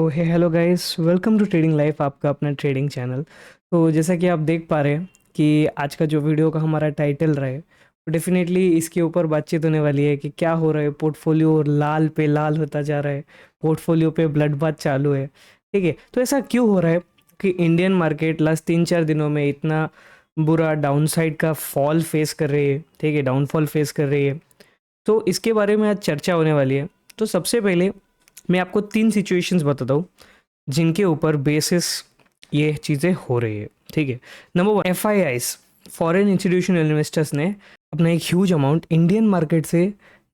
तो hey hello guys, welcome to trading life, आपका अपना ट्रेडिंग चैनल। तो जैसा कि आप देख पा रहे हैं कि आज का जो वीडियो का हमारा टाइटल रहे, तो डेफिनेटली इसके ऊपर बातचीत होने वाली है कि क्या हो रहा है। पोर्टफोलियो लाल पे लाल होता जा रहा है, पोर्टफोलियो पे ब्लड बाथ चालू है। ठीक है, तो ऐसा क्यों हो रहा है कि इंडियन मार्केट लास्ट 3-4 दिनों में इतना बुरा डाउनसाइड का फॉल फेस कर रही है। ठीक है, डाउनफॉल फेस कर रही है। तो इसके बारे में आज चर्चा होने वाली है। तो सबसे पहले मैं आपको 3 सिचुएशंस बताता हूँ जिनके ऊपर बेसिस ये चीज़ें हो रही है। ठीक है, number 1, FIIs foreign institutional investors ने अपना एक ह्यूज अमाउंट इंडियन मार्केट से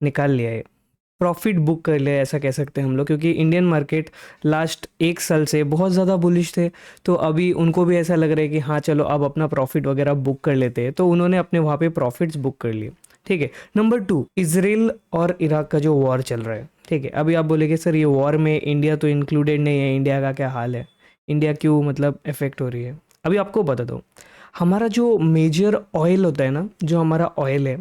निकाल लिया है, प्रॉफिट बुक कर लिया है, ऐसा कह सकते हैं हम लोग। क्योंकि इंडियन मार्केट लास्ट 1 साल से बहुत ज़्यादा बुलिश थे, तो अभी उनको भी ऐसा लग रहा है कि हाँ चलो अब अपना प्रॉफिट वगैरह बुक कर लेते हैं, तो उन्होंने अपने वहाँ पे प्रॉफिट्स बुक कर लिए। ठीक है, नंबर 2, इसराइल और इराक का जो वॉर चल रहा है। ठीक है, अभी आप बोलेंगे सर ये वॉर में इंडिया तो इंक्लूडेड नहीं है, इंडिया का क्या हाल है, इंडिया क्यों मतलब इफेक्ट हो रही है। अभी आपको बता दो, हमारा जो मेजर ऑयल होता है ना, जो हमारा ऑयल है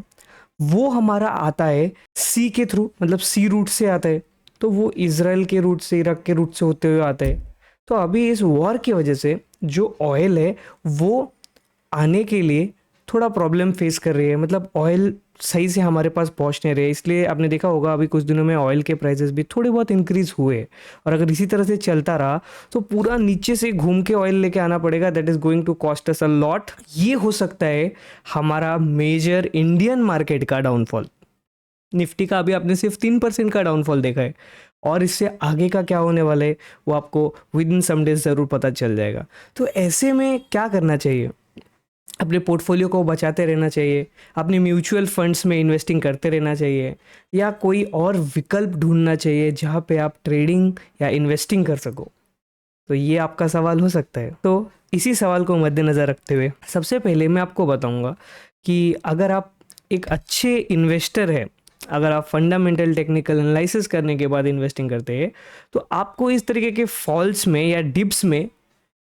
वो हमारा आता है सी के थ्रू, मतलब सी रूट से आता है। तो वो इसराइल के रूट से, इराक के रूट से होते हुए आता है। तो अभी इस वॉर की वजह से जो ऑयल है वो आने के लिए थोड़ा प्रॉब्लम फेस कर रही है, मतलब ऑयल सही से हमारे पास पहुंच नहीं रहे। इसलिए आपने देखा होगा अभी कुछ दिनों में ऑयल के प्राइसेस भी थोड़े बहुत इंक्रीज हुए, और अगर इसी तरह से चलता रहा तो पूरा नीचे से घूम के ऑयल लेके आना पड़ेगा। That is going to cost us a lot. ये हो सकता है हमारा मेजर इंडियन मार्केट का डाउनफॉल। निफ्टी का अभी आपने सिर्फ 3% का डाउनफॉल देखा है, और इससे आगे का क्या होने वाला है वो आपको विद इन सम डेज ज़रूर पता चल जाएगा। तो ऐसे में क्या करना चाहिए, अपने पोर्टफोलियो को बचाते रहना चाहिए, अपने म्यूचुअल फंड्स में इन्वेस्टिंग करते रहना चाहिए, या कोई और विकल्प ढूंढना चाहिए जहाँ पे आप ट्रेडिंग या इन्वेस्टिंग कर सको। तो ये आपका सवाल हो सकता है। तो इसी सवाल को मद्देनज़र रखते हुए सबसे पहले मैं आपको बताऊंगा कि अगर आप एक अच्छे इन्वेस्टर हैं, अगर आप फंडामेंटल टेक्निकल एनालिसिस करने के बाद इन्वेस्टिंग करते हैं, तो आपको इस तरीके के फॉल्स में या डिप्स में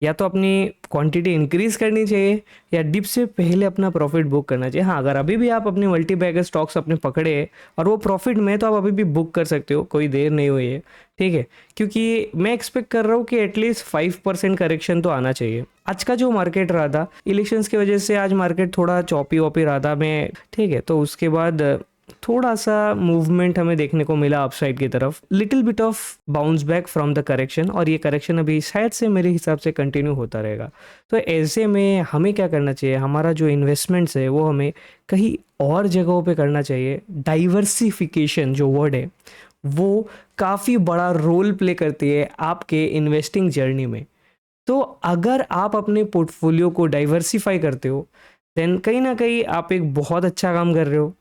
या तो अपनी क्वांटिटी इंक्रीज करनी चाहिए, या डिप से पहले अपना प्रॉफिट बुक करना चाहिए। हाँ, अगर अभी भी आप अपने मल्टी बैगर स्टॉक्स अपने पकड़े हैं और वो प्रॉफिट में, तो आप अभी भी बुक कर सकते हो, कोई देर नहीं हुई है। ठीक है, क्योंकि मैं एक्सपेक्ट कर रहा हूँ कि एटलीस्ट 5% करेक्शन तो आना चाहिए। आज का जो मार्केट रहा था, इलेक्शंस की वजह से आज मार्केट थोड़ा चॉपी वॉपी रहा था। मैं ठीक है, तो उसके बाद थोड़ा सा मूवमेंट हमें देखने को मिला अपसाइड की तरफ, little bit of bounce back from the correction, और ये करेक्शन अभी शायद से मेरे हिसाब से कंटिन्यू होता रहेगा। तो ऐसे में हमें क्या करना चाहिए, हमारा जो इन्वेस्टमेंट्स है वो हमें कहीं और जगहों पे करना चाहिए। डाइवर्सिफिकेशन जो वर्ड है वो काफ़ी बड़ा रोल प्ले करती है आपके इन्वेस्टिंग जर्नी में। तो अगर आप अपने पोर्टफोलियो को डाइवर्सिफाई करते हो, देन कहीं ना कहीं आप एक बहुत अच्छा काम कर रहे हो।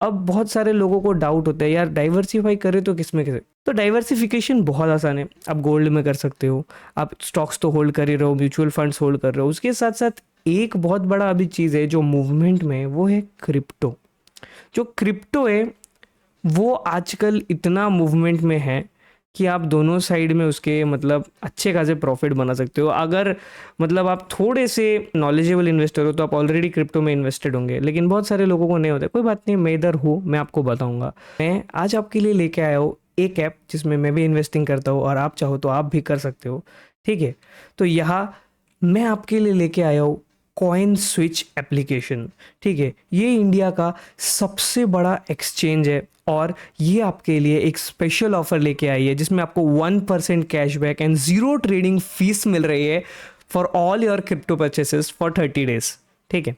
अब बहुत सारे लोगों को डाउट होता है, यार डाइवर्सिफाई करें तो किस में करें। तो डाइवर्सिफिकेशन बहुत आसान है, आप गोल्ड में कर सकते हो, आप स्टॉक्स तो होल्ड कर ही रहे हो, म्यूचुअल फंड्स होल्ड कर रहे हो। उसके साथ साथ एक बहुत बड़ा अभी चीज़ है जो मूवमेंट में है, वो है क्रिप्टो। जो क्रिप्टो है वो आजकल इतना मूवमेंट में है कि आप दोनों साइड में उसके मतलब अच्छे खासे प्रॉफिट बना सकते हो। अगर मतलब आप थोड़े से नॉलेजेबल इन्वेस्टर हो तो आप ऑलरेडी क्रिप्टो में इन्वेस्टेड होंगे, लेकिन बहुत सारे लोगों को नहीं होता। कोई बात नहीं, मैं इधर हूँ, मैं आपको बताऊंगा। मैं आज आपके लिए लेके आया हूँ एक ऐप जिसमें मैं भी इन्वेस्टिंग करता हूँ, और आप चाहो तो आप भी कर सकते हो। ठीक है, तो यहाँ मैं आपके लिए लेके आया हूँ कॉइन स्विच एप्लीकेशन। ठीक है, ये इंडिया का सबसे बड़ा एक्सचेंज है, और ये आपके लिए एक स्पेशल ऑफर लेके आई है जिसमें आपको 1% कैशबैक एंड 0 ट्रेडिंग फीस मिल रही है for all your crypto purchases for 30 days. ठीक है,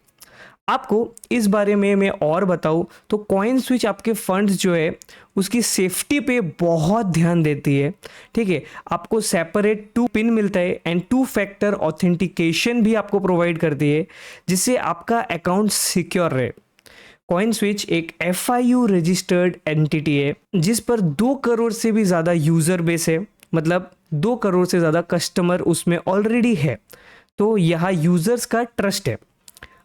आपको इस बारे में मैं और बताऊं तो कॉइन स्विच आपके फंड्स जो है उसकी सेफ्टी पे बहुत ध्यान देती है। ठीक है, आपको सेपरेट 2 पिन मिलता है एंड 2 फैक्टर ऑथेंटिकेशन भी आपको प्रोवाइड करती है, जिससे आपका अकाउंट सिक्योर रहे। कॉइन स्विच एक FIU रजिस्टर्ड एंटिटी है जिस पर 2 करोड़ से भी ज़्यादा यूज़र बेस है, मतलब 2 करोड़ से ज़्यादा कस्टमर उसमें ऑलरेडी है। तो यहाँ यूज़र्स का ट्रस्ट है।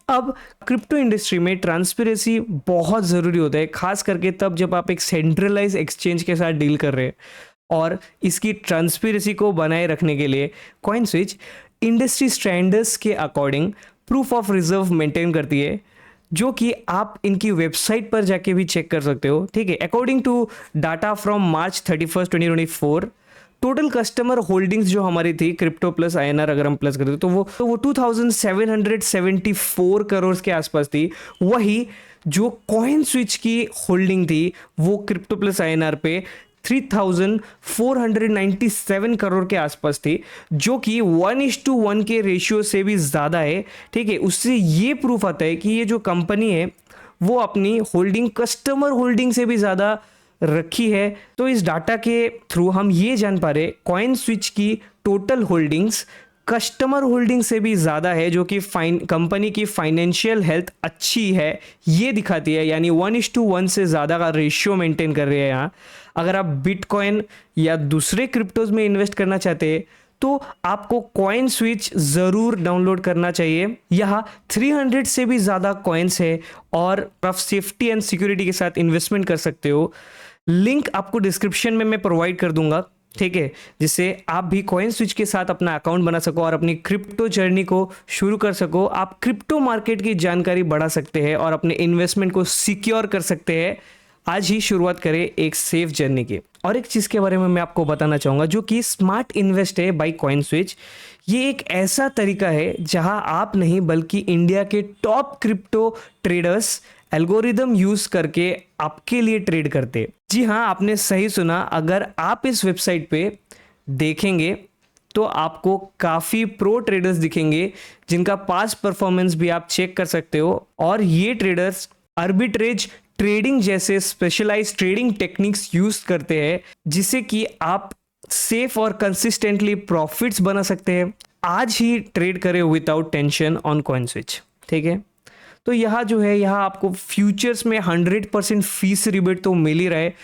अब क्रिप्टो इंडस्ट्री में ट्रांसपेरेंसी बहुत ज़रूरी होता है, खास करके तब जब आप एक सेंट्रलाइज एक्सचेंज के साथ डील कर रहे हैं। और इसकी ट्रांसपेरेंसी को बनाए रखने के लिए कॉइन स्विच इंडस्ट्री स्टैंडर्ड्स के according proof of reserve maintain करती है, जो कि आप इनकी वेबसाइट पर जाके भी चेक कर सकते हो। ठीक है, according to data from March 31, 2024, total customer holdings जो हमारी थी क्रिप्टो प्लस आईएनआर अगर हम प्लस करते तो वो 2774 करोड़ के आसपास थी। वही जो कॉइन स्विच की होल्डिंग थी वो क्रिप्टो प्लस आईएनआर पे 3497 करोड़ के आसपास थी, जो कि 1:1 के रेशियो से भी ज़्यादा है। ठीक है, उससे ये प्रूफ आता है कि ये जो कंपनी है वो अपनी होल्डिंग कस्टमर होल्डिंग से भी ज़्यादा रखी है। तो इस डाटा के थ्रू हम ये जान पा रहे कॉइन स्विच की टोटल होल्डिंग्स कस्टमर होल्डिंग से भी ज़्यादा है, जो कि कंपनी की फाइनेंशियल हेल्थ अच्छी है ये दिखाती है। यानी 1:1 से ज़्यादा का रेशियो मेंटेन कर रहे हैं यहाँ। अगर आप बिटकॉइन या दूसरे क्रिप्टोज में इन्वेस्ट करना चाहते हैं तो आपको कॉइन स्विच ज़रूर डाउनलोड करना चाहिए। यहाँ 300 से भी ज़्यादा कॉइन्स है और आप सेफ्टी एंड सिक्योरिटी के साथ इन्वेस्टमेंट कर सकते हो। लिंक आपको डिस्क्रिप्शन में मैं प्रोवाइड कर दूंगा, ठीक है, जिससे आप भी कॉइन स्विच के साथ अपना अकाउंट बना सको और अपनी क्रिप्टो जर्नी को शुरू कर सको। आप क्रिप्टो मार्केट की जानकारी बढ़ा सकते हैं और अपने इन्वेस्टमेंट को सिक्योर कर सकते हैं। आज ही शुरुआत करें एक सेफ जर्नी की। और एक चीज़ के बारे में मैं आपको बताना चाहूँगा जो कि स्मार्ट इन्वेस्ट है बाय कॉइन स्विच। ये एक ऐसा तरीका है जहां आप नहीं बल्कि इंडिया के top crypto traders algorithm use करके आपके लिए ट्रेड करते। जी हाँ, आपने सही सुना। अगर आप इस वेबसाइट पे देखेंगे तो आपको काफ़ी प्रो ट्रेडर्स दिखेंगे जिनका पास्ट परफॉर्मेंस भी आप चेक कर सकते हो। और ये ट्रेडर्स आर्बिट्रेज ट्रेडिंग जैसे स्पेशलाइज्ड ट्रेडिंग टेक्निक्स यूज करते हैं, जिससे कि आप सेफ और कंसिस्टेंटली प्रॉफिट्स बना सकते हैं। आज ही ट्रेड करें without tension on coin switch, ठीक है। तो यहाँ जो है, यहाँ आपको फ्यूचर्स में 100% फीस रिबेट तो मिल ही रहा है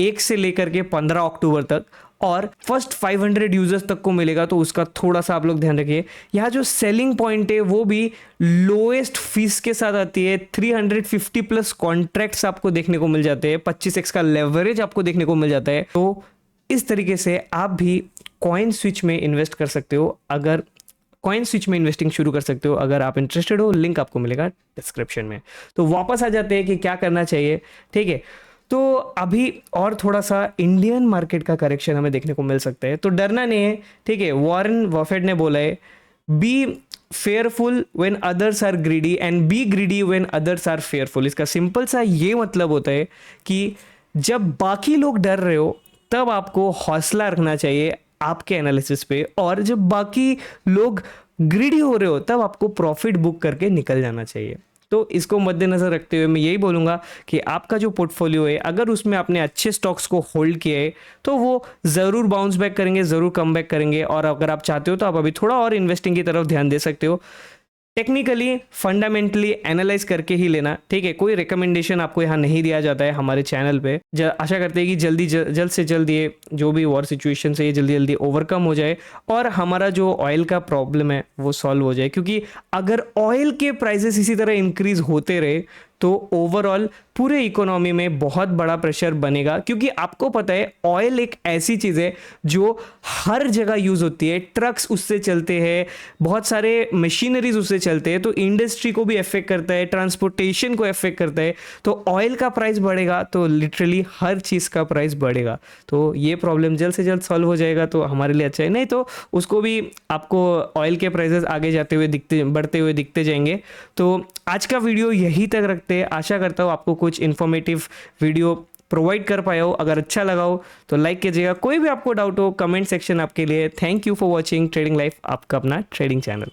1 से लेकर के 15 अक्टूबर तक, और फर्स्ट 500 यूजर्स तक को मिलेगा, तो उसका थोड़ा सा आप लोग ध्यान रखिए। यहाँ जो सेलिंग पॉइंट है वो भी लोएस्ट फीस के साथ आती है। 350 प्लस कॉन्ट्रैक्ट्स आपको देखने को मिल जाते हैं, 25x का लेवरेज आपको देखने को मिल जाता है। तो इस तरीके से आप भी कॉइन स्विच में इन्वेस्ट कर सकते हो। अगर कॉइन स्विच में इन्वेस्टिंग शुरू कर सकते हो अगर आप इंटरेस्टेड हो, लिंक आपको मिलेगा डिस्क्रिप्शन में। तो वापस आ जाते हैं कि क्या करना चाहिए, ठीक है। तो अभी और थोड़ा सा इंडियन मार्केट का करेक्शन हमें देखने को मिल सकता है, तो डरना नहीं है, ठीक है। वॉरेन बफेट ने बोला है, be fearful when others are greedy and be greedy when others are fearful. इसका सिंपल सा ये मतलब होता है कि जब बाकी लोग डर रहे हो तब आपको हौसला रखना चाहिए आपके एनालिसिस पे, और जब बाकी लोग ग्रीडी हो रहे हो तब आपको प्रॉफिट बुक करके निकल जाना चाहिए। तो इसको मद्देनजर रखते हुए मैं यही बोलूँगा कि आपका जो पोर्टफोलियो है, अगर उसमें आपने अच्छे स्टॉक्स को होल्ड किया है तो वो ज़रूर बाउंस बैक करेंगे, ज़रूर कम बैक करेंगे। और अगर आप चाहते हो तो आप अभी थोड़ा और इन्वेस्टिंग की तरफ ध्यान दे सकते हो। टेक्निकली फंडामेंटली एनालाइज करके ही लेना, ठीक है। कोई रिकमेंडेशन आपको यहाँ नहीं दिया जाता है हमारे चैनल पे। आशा करते हैं कि जल्द से जल्द ये जो भी वॉर सिचुएशन है ये जल्दी जल्दी ओवरकम हो जाए और हमारा जो ऑयल का प्रॉब्लम है वो सॉल्व हो जाए। क्योंकि अगर ऑयल के प्राइसेस इसी तरह इंक्रीज होते रहे तो ओवरऑल पूरे इकोनॉमी में बहुत बड़ा प्रेशर बनेगा। क्योंकि आपको पता है ऑयल एक ऐसी चीज़ है जो हर जगह यूज़ होती है। ट्रक्स उससे चलते हैं, बहुत सारे मशीनरीज उससे चलते हैं, तो इंडस्ट्री को भी अफेक्ट करता है, ट्रांसपोर्टेशन को अफेक्ट करता है। तो ऑयल का प्राइस बढ़ेगा तो लिटरली हर चीज़ का प्राइस बढ़ेगा। तो ये प्रॉब्लम जल्द से जल्द सॉल्व हो जाएगा तो हमारे लिए अच्छा है। नहीं तो उसको भी आपको ऑयल के प्राइसेस आगे जाते हुए बढ़ते हुए दिखते जाएंगे। तो आज का वीडियो यही तक रखते हैं। आशा करता हूँ आपको कुछ इन्फॉर्मेटिव वीडियो प्रोवाइड कर पाया हो। अगर अच्छा लगा हो तो लाइक कीजिएगा। कोई भी आपको डाउट हो कमेंट सेक्शन आपके लिए। Thank you for watching trading life, आपका अपना ट्रेडिंग चैनल।